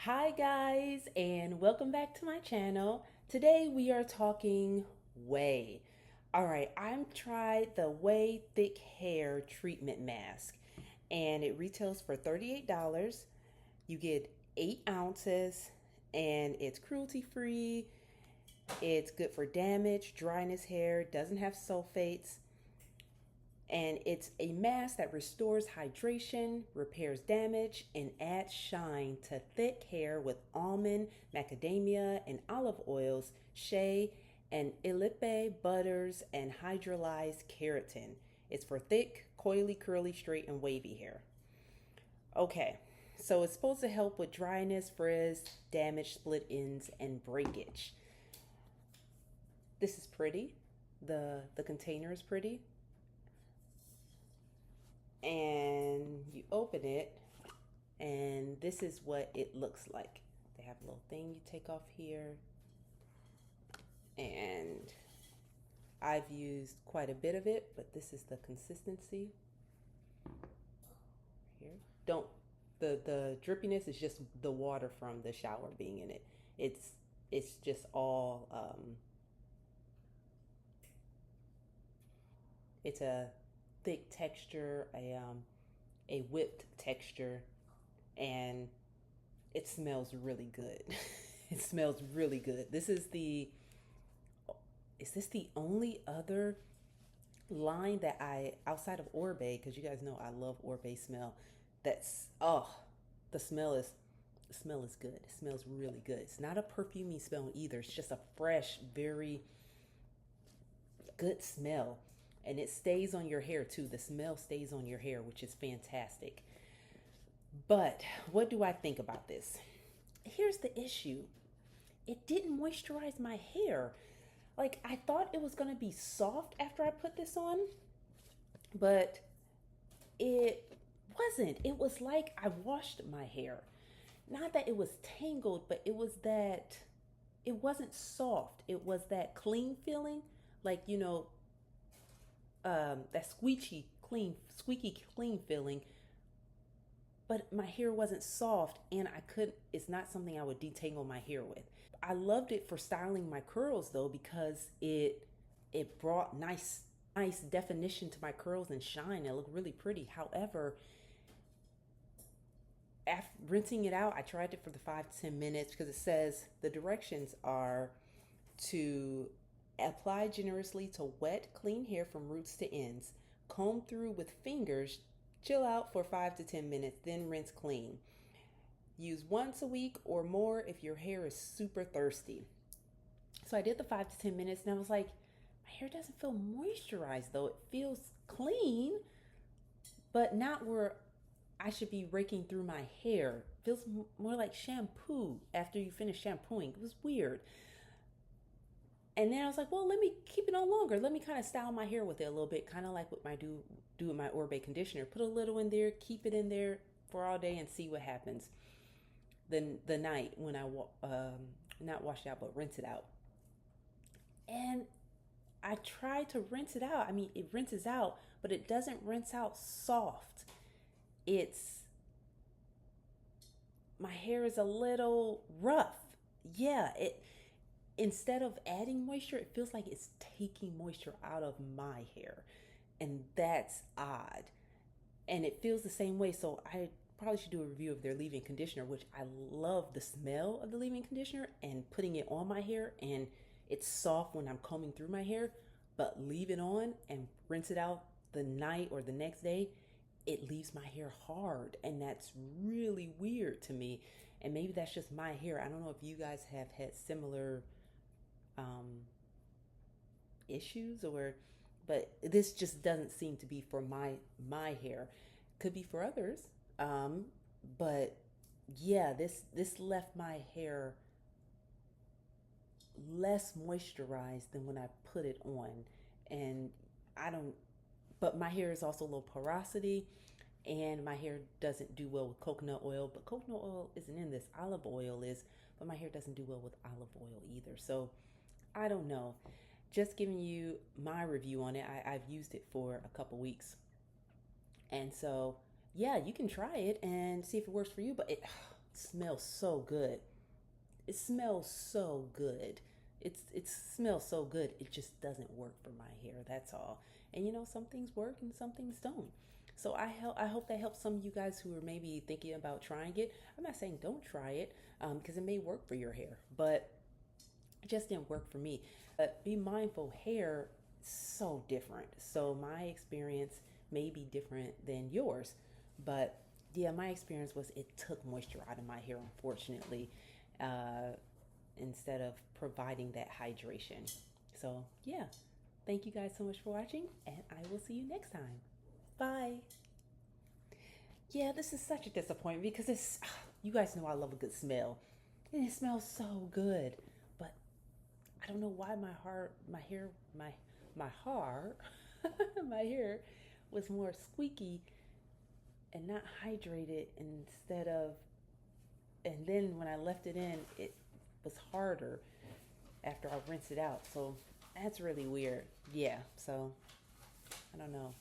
Hi guys, and welcome back to my channel. Today we are talking OUAI. All right, I've tried the OUAI Thick Hair Treatment Mask, and it retails for $38. You get 8 ounces, and it's cruelty free. It's good for damaged, dryness hair, doesn't have sulfates, and it's a mask that restores hydration, repairs damage, and adds shine to thick hair with almond, macadamia, and olive oils, shea, and ilipe butters, and hydrolyzed keratin. It's for thick, coily, curly, straight, and wavy hair. Okay, so it's supposed to help with dryness, frizz, damage, split ends, and breakage. This is pretty. The container is pretty, and you open it, and this is what it looks like. They have a little thing you take off here, and I've used quite a bit of it, but this is the consistency here. Don't the drippiness is just the water from the shower being in it. It's just all it's a thick texture, a whipped texture, and it smells really good. It smells really good. Is this the only other line that I, outside of Orbe, because you guys know I love Orbe smell, that's, oh, the smell is, the smell is good. It smells really good. It's not a perfumey smell either. It's just a fresh, very good smell. And it stays on your hair too. The smell stays on your hair, which is fantastic. But what do I think about this? Here's the issue. It didn't moisturize my hair. Like, I thought it was gonna be soft after I put this on, but it wasn't. It was like I washed my hair. Not that it was tangled, but it was that it wasn't soft. It was that clean feeling, like, that squeaky clean feeling. But my hair wasn't soft, and I couldn't. It's not something I would detangle my hair with. I loved it for styling my curls though, because it brought nice definition to my curls and shine. It looked really pretty. However, after rinsing it out, I tried it for the 5 to 10 minutes, because it says the directions are to apply generously to wet, clean hair from roots to ends, comb through with fingers, chill out for 5 to 10 minutes, then rinse clean. Use once a week or more if your hair is super thirsty. So I did the 5 to 10 minutes, and I was like, my hair doesn't feel moisturized though. It feels clean, but not where I should be raking through my hair. It feels more like shampoo after you finish shampooing. It was weird. And then I was like, well, let me keep it on longer. Let me kind of style my hair with it a little bit, kind of like what I do with my Orbe conditioner. Put a little in there, keep it in there for all day, and see what happens. Then the night when I not wash it out, but rinse it out. And I tried to rinse it out. I mean, it rinses out, but it doesn't rinse out soft. It's My hair is a little rough. Yeah, it instead of adding moisture, it feels like it's taking moisture out of my hair. And that's odd. And it feels the same way. So I probably should do a review of their leave-in conditioner, which I love the smell of the leave-in conditioner, and putting it on my hair, and it's soft when I'm combing through my hair, but leave it on and rinse it out the night or the next day, it leaves my hair hard, and that's really weird to me. And maybe that's just my hair. I don't know if you guys have had similar um, issues, or but this just doesn't seem to be for my hair. Could be for others, um, but yeah, this left my hair less moisturized than when I put it on. And I don't, but my hair is also low porosity, and my hair doesn't do well with coconut oil. But coconut oil isn't in this, olive oil is, but my hair doesn't do well with olive oil either. So I don't know. Just giving you my review on it. I've used it for a couple weeks. And so, yeah, you can try it and see if it works for you. But smells so good. It smells so good. It smells so good. It just doesn't work for my hair. That's all. And some things work and some things don't. So I hope that helps some of you guys who are maybe thinking about trying it. I'm not saying don't try it because it may work for your hair, but it just didn't work for me. But be mindful, hair is so different. So my experience may be different than yours, but yeah, my experience was it took moisture out of my hair, unfortunately, uh, instead of providing that hydration. So yeah, thank you guys so much for watching, and I will see you next time. Bye. Yeah, this is such a disappointment because you guys know I love a good smell, and it smells so good, but I don't know why my hair, my hair, my hair was more squeaky and not hydrated instead of, and then when I left it in, it was harder after I rinsed it out. So that's really weird. Yeah, so I don't know.